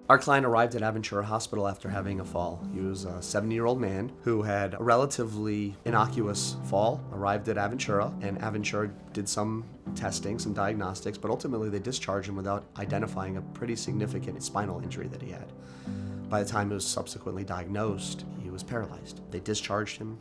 Our client arrived at Aventura Hospital after having a fall. He was a 70-year-old man who had a relatively innocuous fall, arrived at Aventura, and Aventura did some testing, some diagnostics, but ultimately they discharged him without identifying a pretty significant spinal injury that he had. By the time he was subsequently diagnosed, he was paralyzed. They discharged him.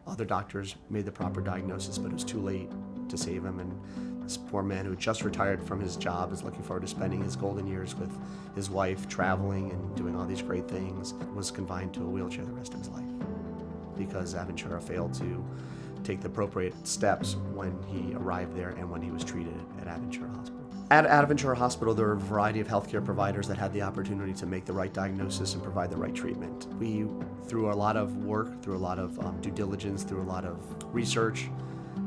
Other doctors made the proper diagnosis, but it was too late to save him, and this poor man who just retired from his job is looking forward to spending his golden years with his wife, traveling and doing all these great things, was confined to a wheelchair the rest of his life because Aventura failed to take the appropriate steps when he arrived there and when he was treated at Aventura Hospital. At Aventura Hospital, there are a variety of healthcare providers that had the opportunity to make the right diagnosis and provide the right treatment. We, through a lot of work, through a lot of due diligence, through a lot of research,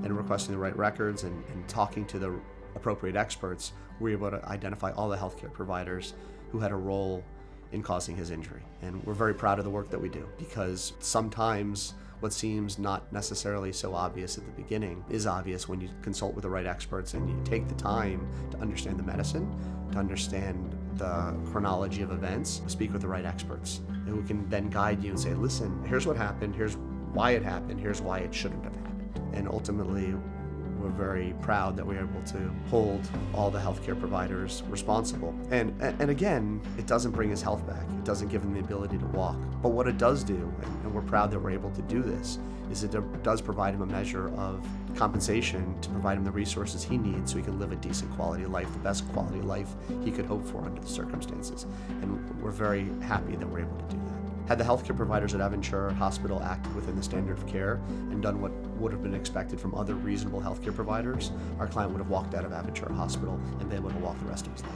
and requesting the right records and talking to the appropriate experts, we were able to identify all the healthcare providers who had a role in causing his injury. And we're very proud of the work that we do, because sometimes what seems not necessarily so obvious at the beginning is obvious when you consult with the right experts and you take the time to understand the medicine, to understand the chronology of events, speak with the right experts who can then guide you and say, listen, here's what happened, here's why it happened, here's why it shouldn't have happened. And ultimately, we're very proud that we're able to hold all the healthcare providers responsible. And again, it doesn't bring his health back. It doesn't give him the ability to walk. But what it does do, and we're proud that we're able to do this, is it does provide him a measure of compensation to provide him the resources he needs so he can live a decent quality of life, the best quality of life he could hope for under the circumstances. And we're very happy that we're able to do that. Had the healthcare providers at Aventura Hospital acted within the standard of care and done what would have been expected from other reasonable healthcare providers, our client would have walked out of Aventura Hospital and been able to walk the rest of his life.